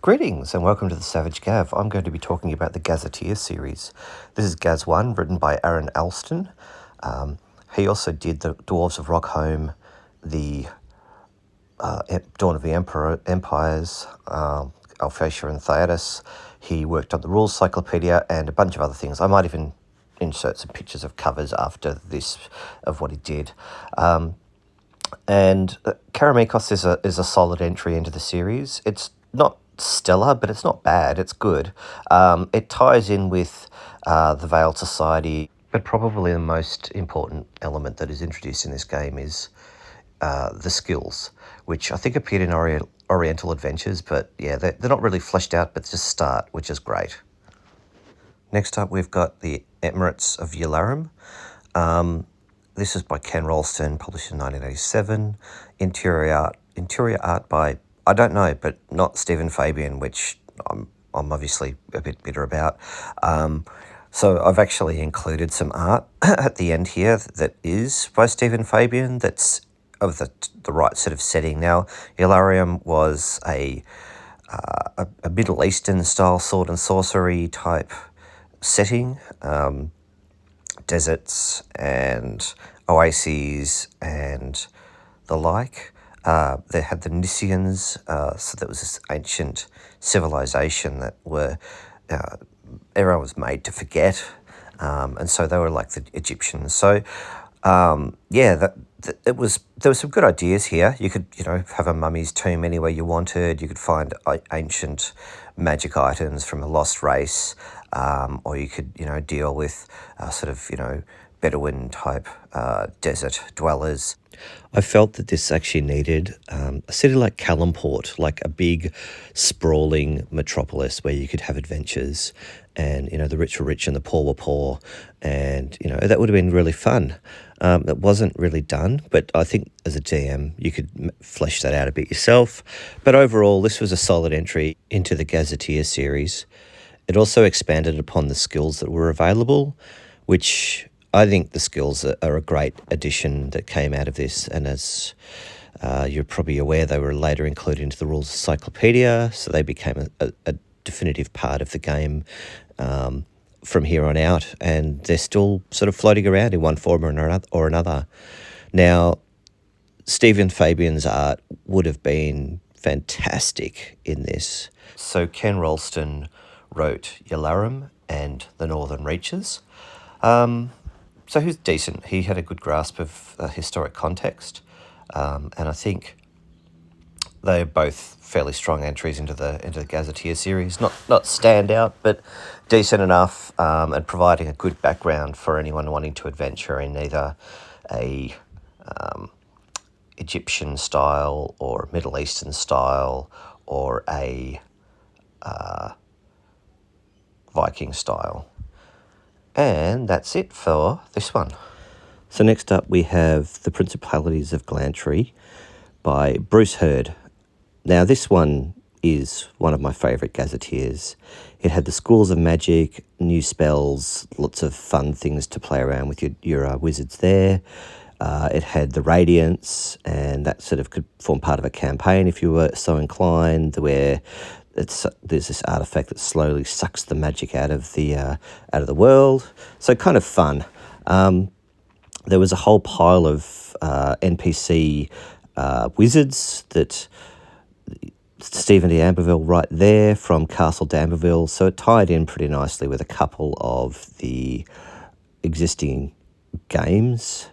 Greetings and welcome to the Savage Gav. I'm going to be talking about the Gazetteers series. This is Gaz 1, written by Aaron Alston. He also did the Dwarves of Rockholm, the Dawn of the Empires, Alphatia and Theatus. He worked on the Rules Cyclopedia and a bunch of other things. I might even insert some pictures of covers after this of what he did. And Karamikos is a solid entry into the series. It's not stellar, but it's not bad. It's good. It ties in with the Veiled Society, but probably the most important element that is introduced in this game is the skills, which I think appeared in Oriental Adventures, but yeah, they're not really fleshed out, but just start, which is great. Next up, we've got the Emirates of Yularum. This is by Ken Rolston, published in 1987. Interior art by, I don't know, but not Stephen Fabian, which I'm obviously a bit bitter about. So I've actually included some art at the end here that is by Stephen Fabian that's of the right sort of setting. Now, Yularum was a Middle Eastern style sword and sorcery type setting. Deserts and oases and the like. They had the Nissians, so there was this ancient civilization that everyone was made to forget, and so they were like the Egyptians. So, there were some good ideas here. You could, have a mummy's tomb anywhere you wanted. You could find ancient magic items from a lost race, or you could, deal with Bedouin type desert dwellers. I felt that this actually needed a city like Calimport, like a big, sprawling metropolis where you could have adventures, and the rich were rich and the poor were poor, and that would have been really fun. That wasn't really done, but I think as a GM you could flesh that out a bit yourself. But overall, this was a solid entry into the Gazetteer series. It also expanded upon the skills that were available, which I think the skills are a great addition that came out of this. And as you're probably aware, they were later included into the Rules Cyclopedia, so they became a definitive part of the game from here on out, and they're still sort of floating around in one form or another. Now, Stephen Fabian's art would have been fantastic in this. So Ken Rolston wrote Yularum and the Northern Reaches. So he's decent. He had a good grasp of historic context, and I think they're both fairly strong entries into the Gazetteer series. Not standout, but decent enough, and providing a good background for anyone wanting to adventure in either a Egyptian style or Middle Eastern style or a Viking style. And that's it for this one. So next up we have The Principalities of Glantry by Bruce Hurd. Now this one is one of my favourite Gazetteers. It had the schools of magic, new spells, lots of fun things to play around with your wizards there. It had the Radiance, and that sort of could form part of a campaign if you were so inclined, where there's this artifact that slowly sucks the magic out of the world. So kind of fun. There was a whole pile of NPC wizards that Stephen d'Amberville right there from Castle d'Amberville. So it tied in pretty nicely with a couple of the existing games.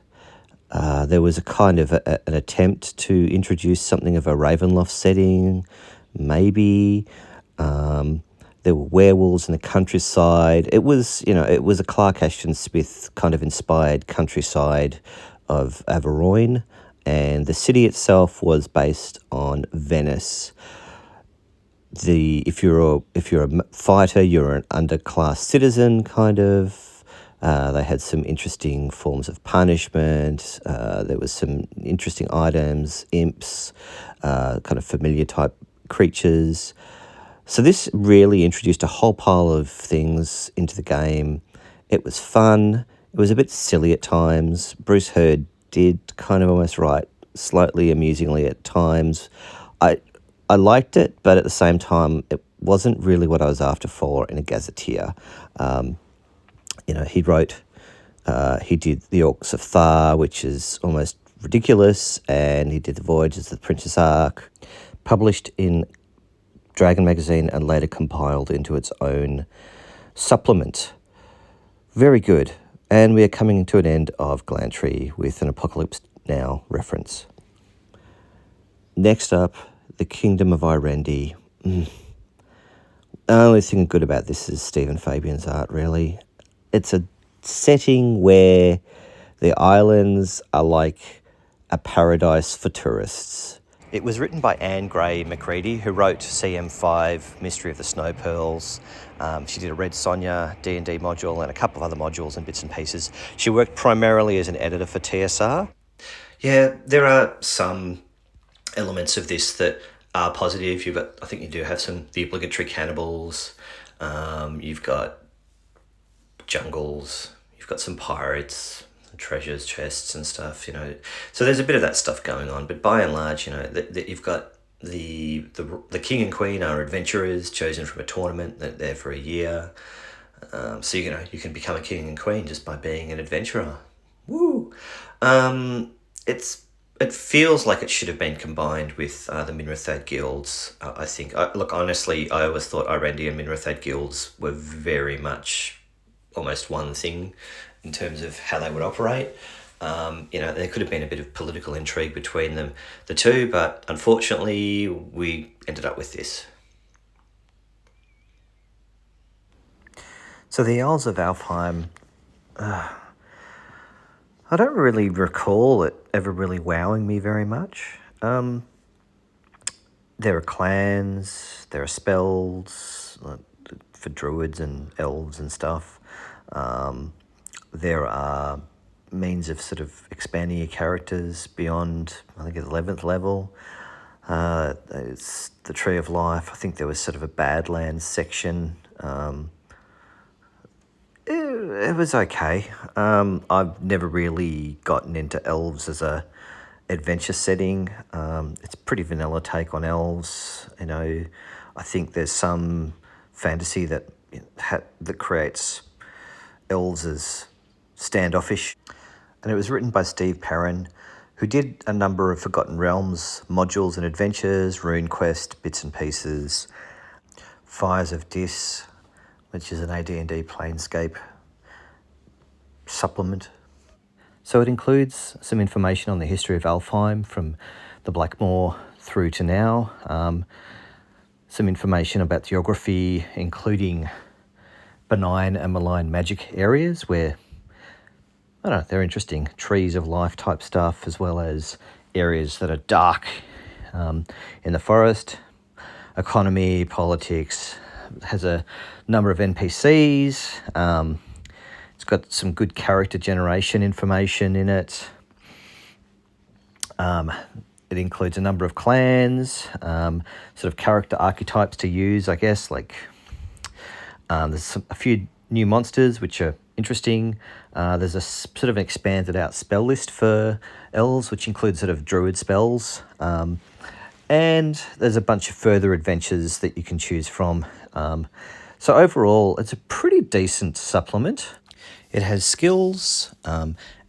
There was a kind of an attempt to introduce something of a Ravenloft setting, maybe. There were werewolves in the countryside. It was a Clark Ashton Smith kind of inspired countryside of Averoigne, and the city itself was based on Venice. If you're a fighter, you're an underclass citizen, kind of. They had some interesting forms of punishment. There was some interesting items, imps, kind of familiar type creatures. So this really introduced a whole pile of things into the game. It was fun. It was a bit silly at times. Bruce Hurd did kind of almost write slightly amusingly at times. I liked it, but at the same time, it wasn't really what I was after for in a gazetteer. He wrote, he did The Orcs of Thar, which is almost ridiculous, and he did The Voyages of the Princess Ark, published in Dragon magazine and later compiled into its own supplement. Very good. And we are coming to an end of Glantry with an Apocalypse Now reference. Next up, The Kingdom of Irendi. The only thing good about this is Stephen Fabian's art, really. It's a setting where the islands are like a paradise for tourists. It was written by Anne Gray McCready, who wrote CM5, Mystery of the Snow Pearls. She did a Red Sonja D&D module and a couple of other modules and bits and pieces. She worked primarily as an editor for TSR. Yeah, there are some elements of this that are positive. I think you do have the obligatory cannibals. You've got jungles. You've got some pirates, treasures, chests and stuff, So there's a bit of that stuff going on, but by and large, you've got the king and queen are adventurers chosen from a tournament. They're there for a year. So you can become a king and queen just by being an adventurer. Woo! It feels like it should have been combined with the Minrathad guilds. I think. Look, honestly, I always thought Irendi and Minrathad guilds were very much almost one thing in terms of how they would operate. There could have been a bit of political intrigue between the two, but unfortunately we ended up with this. So the Isles of Alfheim, I don't really recall it ever really wowing me very much. There are clans, there are spells for druids and elves and stuff. There are means of sort of expanding your characters beyond, I think, the 11th level. It's the Tree of Life. I think there was sort of a Badlands section. It was okay. I've never really gotten into elves as a adventure setting. It's a pretty vanilla take on elves. I think there's some fantasy that creates elves as standoffish. And it was written by Steve Perrin, who did a number of Forgotten Realms modules and adventures, RuneQuest, bits and pieces, Fires of Dis, which is an AD&D Planescape supplement. So it includes some information on the history of Alfheim from the Blackmoor through to now, some information about geography, including benign and malign magic areas where, they're interesting, trees of life type stuff, as well as areas that are dark in the forest, economy, politics. It has a number of NPCs. It's got some good character generation information in it. It includes a number of clans, sort of character archetypes to use, I guess, like there's a few new monsters which are interesting. There's a sort of an expanded out spell list for elves, which includes sort of druid spells. And there's a bunch of further adventures that you can choose from. So overall, it's a pretty decent supplement. It has skills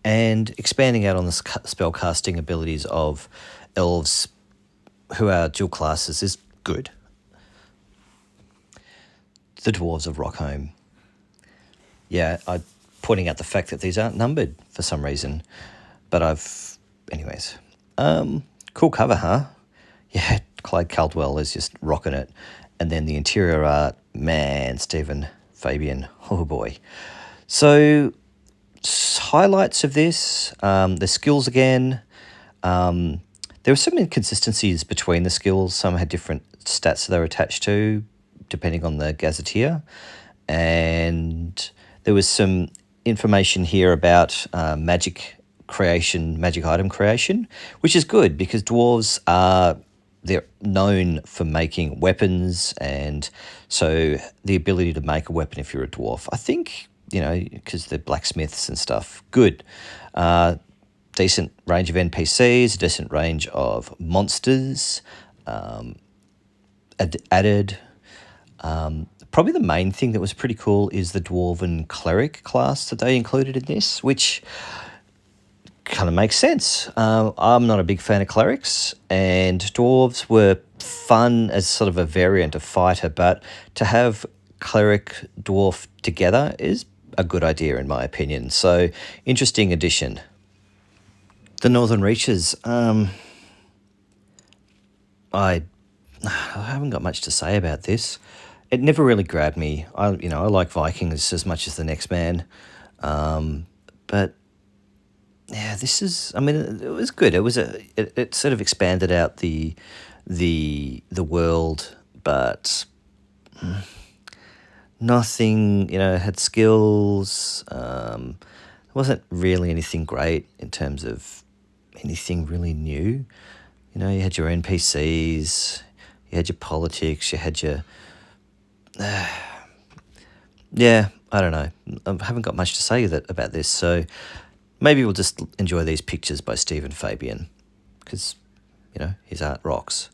and expanding out on the spell casting abilities of elves who are dual classes is good. The Dwarves of Rockholm. Yeah, I'm pointing out the fact that these aren't numbered for some reason, but anyways. Cool cover, huh? Yeah, Clyde Caldwell is just rocking it. And then the interior art, man, Stephen Fabian, oh boy. So, highlights of this, the skills again. There were some inconsistencies between the skills. Some had different stats they were attached to, depending on the gazetteer. And there was some information here about magic item creation, which is good because dwarves they're known for making weapons, and so the ability to make a weapon if you're a dwarf, I think, because they're blacksmiths and stuff, good. Decent range of NPCs, a decent range of monsters. added. Probably the main thing that was pretty cool is the Dwarven Cleric class that they included in this, which kind of makes sense. I'm not a big fan of clerics, and dwarves were fun as sort of a variant of fighter, but to have cleric dwarf together is a good idea in my opinion. So interesting addition. The Northern Reaches. I haven't got much to say about this. It never really grabbed me. I like Vikings as much as the next man, but yeah, this is. I mean, it was good. It sort of expanded out the world, but nothing. Had skills. Wasn't really anything great in terms of anything really new. You had your NPCs, you had your politics, you had your. Yeah, I don't know. I haven't got much to say about this, so maybe we'll just enjoy these pictures by Stephen Fabian, because, his art rocks,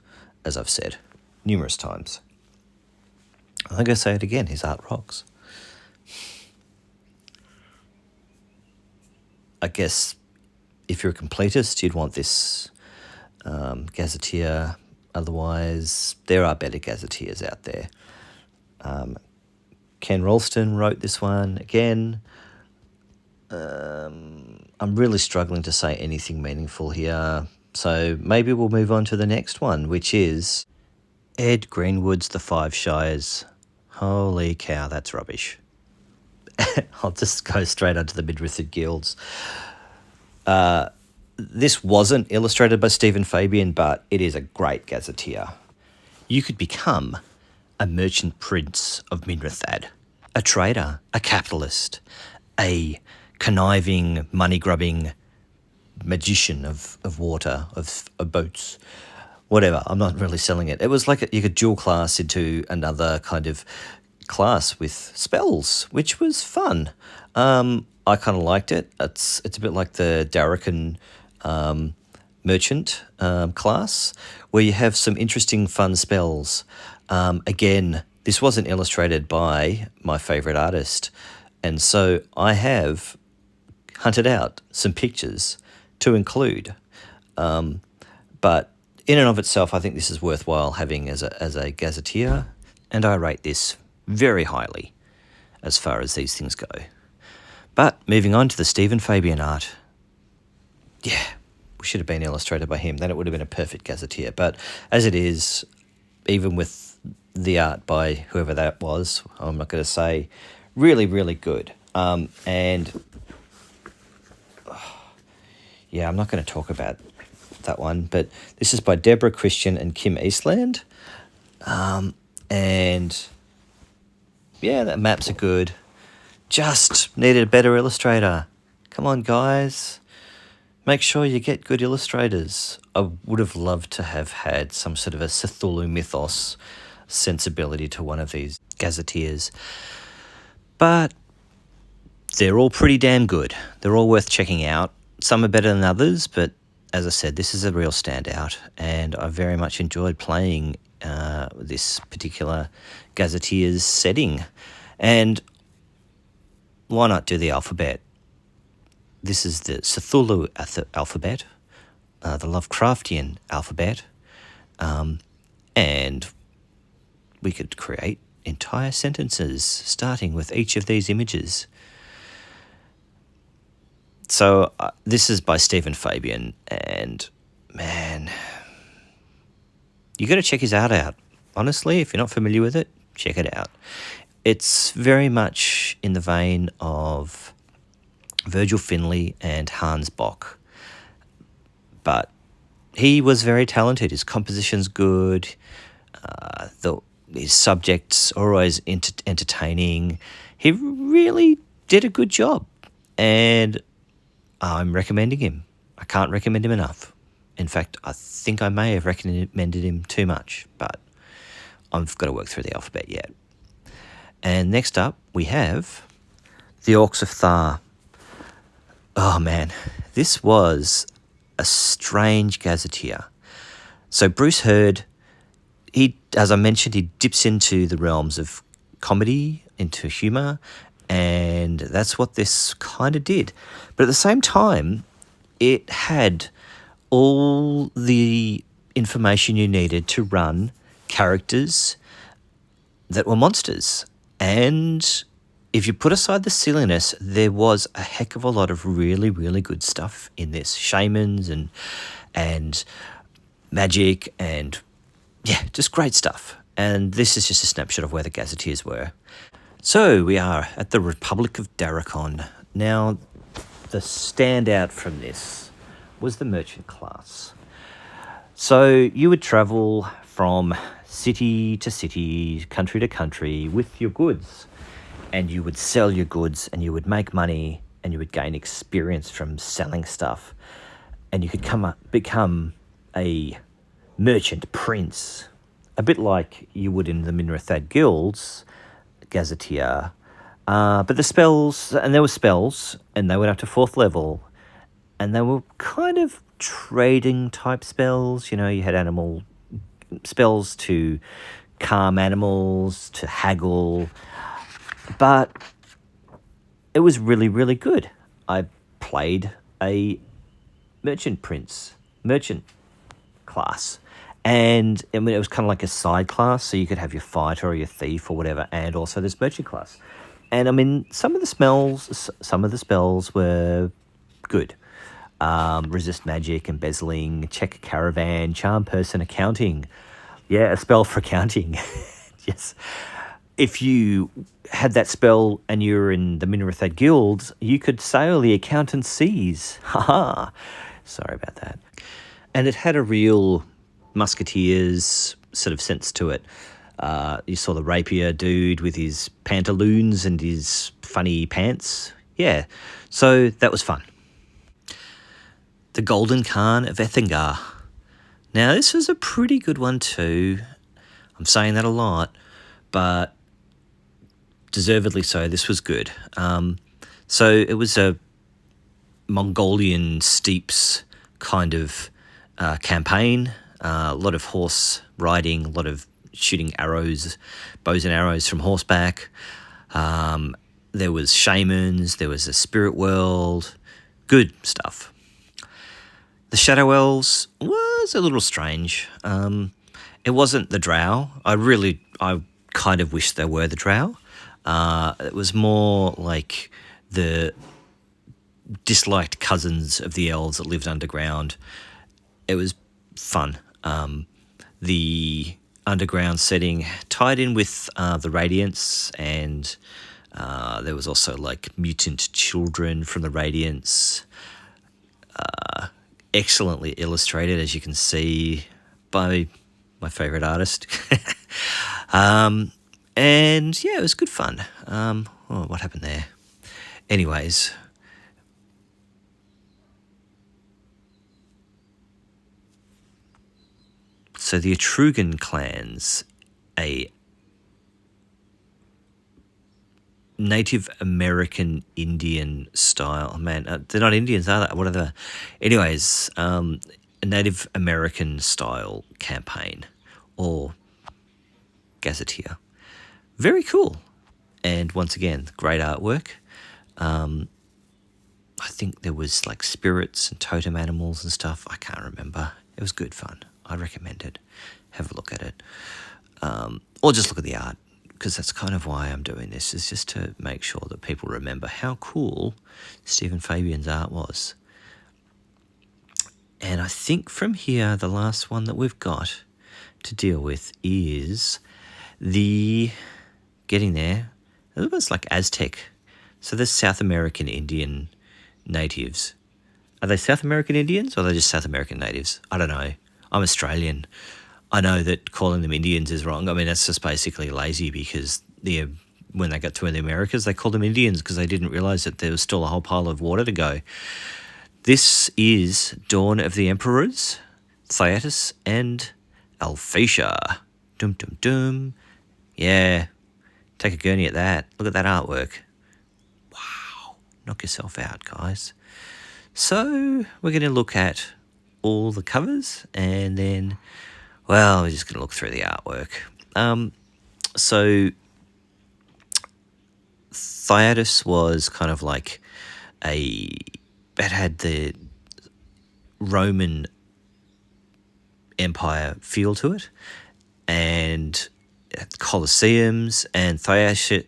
as I've said numerous times. I'm going to say it again, his art rocks. I guess if you're a completist, you'd want this Gazetteer. Otherwise, there are better Gazetteers out there. Ken Ralston wrote this one again. I'm really struggling to say anything meaningful here, so maybe we'll move on to the next one, which is Ed Greenwood's The Five Shires. Holy cow, that's rubbish. I'll just go straight onto the Midrithid Guilds. This wasn't illustrated by Stephen Fabian, but it is a great gazetteer. You could become a merchant prince of Minrathad, a trader, a capitalist, a conniving, money-grubbing magician of water, of boats, whatever. I'm not really selling it. It was like you could dual class into another kind of class with spells, which was fun. I kind of liked it. It's a bit like the Darachan merchant class, where you have some interesting fun spells. Again, this wasn't illustrated by my favourite artist, and so I have hunted out some pictures to include. But in and of itself, I think this is worthwhile having as a gazetteer, and I rate this very highly as far as these things go. But moving on to the Stephen Fabian art. Yeah, we should have been illustrated by him. Then it would have been a perfect gazetteer. But as it is, even with the art by whoever that was, I'm not going to say, really, really good. I'm not going to talk about that one, but this is by Deborah Christian and Kim Eastland. And yeah, the maps are good. Just needed a better illustrator. Come on, guys. Make sure you get good illustrators. I would have loved to have had some sort of a Cthulhu mythos sensibility to one of these gazetteers. But they're all pretty damn good. They're all worth checking out. Some are better than others, but as I said, this is a real standout, and I very much enjoyed playing this particular gazetteer's setting. And why not do the alphabet? This is the Cthulhu alphabet, the Lovecraftian alphabet, and we could create entire sentences starting with each of these images. So this is by Stephen Fabian, and man, you got to check his art out. Honestly, if you're not familiar with it, check it out. It's very much in the vein of Virgil Finlay and Hans Bock, but he was very talented. His composition's good. His subjects are always entertaining. He really did a good job, and I'm recommending him. I can't recommend him enough. In fact, I think I may have recommended him too much, but I've got to work through the alphabet yet. And next up, we have the Orcs of Thar. Oh man, this was a strange gazetteer. So Bruce Hurd as I mentioned, he dips into the realms of comedy, into humour, and that's what this kind of did. But at the same time, it had all the information you needed to run characters that were monsters. And if you put aside the silliness, there was a heck of a lot of really, really good stuff in this. Shamans and magic and, yeah, just great stuff. And this is just a snapshot of where the Gazetteers were. So we are at the Republic of Darachon. Now, the standout from this was the merchant class. So you would travel from city to city, country to country with your goods, and you would sell your goods and you would make money and you would gain experience from selling stuff, and you could become a merchant prince, a bit like you would in the Minrathad guilds, Gazetteer. But the spells, and there were spells, and they went up to 4th level, and they were kind of trading type spells. You know, you had animal spells to calm animals, to haggle, but it was really, really good. I played a merchant class, and I mean, it was kind of like a side class, so you could have your fighter or your thief or whatever, and also this merchant class. And I mean, some of the spells were good. Resist magic, embezzling, check caravan, charm person, accounting. Yeah, a spell for accounting. Yes. If you had that spell and you were in the Minrathad guilds, you could sail the accountant's seas. Haha. Sorry about that. And it had a real musketeers sort of sense to it. You saw the rapier dude with his pantaloons and his funny pants. Yeah, so that was fun. The Golden Khan of Ethingar. Now, this was a pretty good one too. I'm saying that a lot, but deservedly so. This was good. So it was a Mongolian steeps kind of campaign. A lot of horse riding, a lot of shooting arrows, bows and arrows from horseback. There was shamans, there was a spirit world. Good stuff. The Shadow Elves was a little strange. It wasn't the Drow. I kind of wish they were the Drow. It was more like the disliked cousins of the elves that lived underground. It was fun. The underground setting tied in with the Radiance, and there was also like mutant children from the Radiance. Excellently illustrated, as you can see, by my favourite artist. And yeah, it was good fun. What happened there? Anyways, so the Etruscan clans, a Native American Indian style. Man, they're not Indians, are they? What are they? Anyways, a Native American style campaign or gazetteer. Very cool. And once again, great artwork. I think there was like spirits and totem animals and stuff. I can't remember. It was good fun. I recommend it. Have a look at it. Or just look at the art, because that's kind of why I'm doing this, is just to make sure that people remember how cool Stephen Fabian's art was. And I think from here, the last one that we've got to deal with is getting there. It was like Aztec. So there's South American Indian natives. Are they South American Indians or are they just South American natives? I don't know. I'm Australian. I know that calling them Indians is wrong. I mean, that's just basically lazy, because when they got to the Americas, they called them Indians because they didn't realise that there was still a whole pile of water to go. This is Dawn of the Emperors, Theatus and Alphatia. Dum dum dum. Yeah, take a gurney at that. Look at that artwork. Wow, knock yourself out, guys. So we're going to look at all the covers, and then Well, we're just going to look through the artwork. So Theatus was kind of like it had the Roman Empire feel to it, and Colosseums, and Thyesha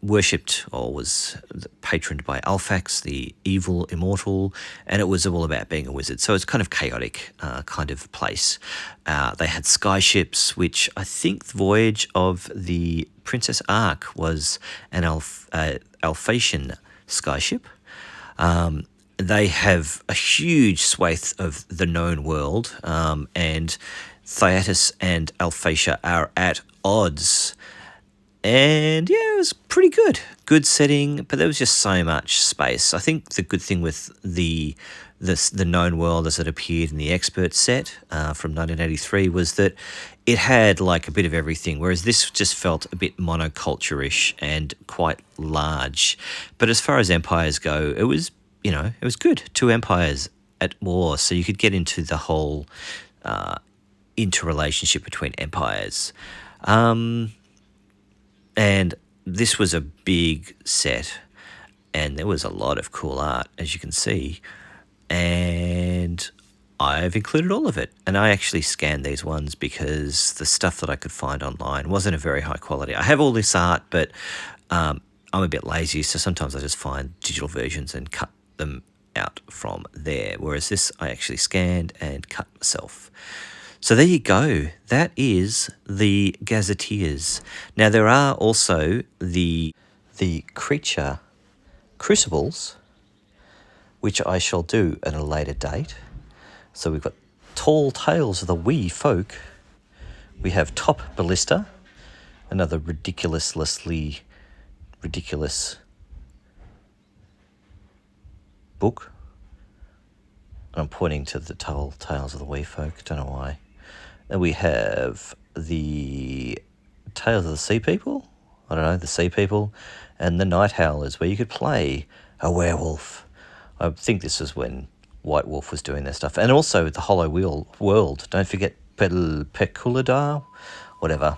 worshipped or was patroned by Alphax, the evil immortal, and it was all about being a wizard. So it's kind of chaotic kind of place. They had skyships, which I think the voyage of the Princess Ark was an Alphatian skyship. They have a huge swathe of the known world, and Theatus and Alphatia are at odds. And yeah, it was pretty good. Good setting, but there was just so much space. I think the good thing with the known world as it appeared in the expert set from 1983 was that it had like a bit of everything, whereas this just felt a bit monoculture-ish and quite large. But as far as empires go, it was good. Two empires at war, so you could get into the whole interrelationship between empires. And this was a big set, and there was a lot of cool art, as you can see. And I've included all of it. And I actually scanned these ones because the stuff that I could find online wasn't a very high quality. I have all this art, but I'm a bit lazy, so sometimes I just find digital versions and cut them out from there. Whereas this, I actually scanned and cut myself. So there you go. That is the Gazetteers. Now there are also the creature crucibles, which I shall do at a later date. So we've got Tall Tales of the Wee Folk. We have Top Ballista, another ridiculously ridiculous book. I'm pointing to the Tall Tales of the Wee Folk. Don't know why. And we have the Tales of the Sea People. I don't know, the Sea People. And the Night Howlers, where you could play a werewolf. I think this was when White Wolf was doing their stuff. And also the Hollow World. Don't forget Peculadar, whatever.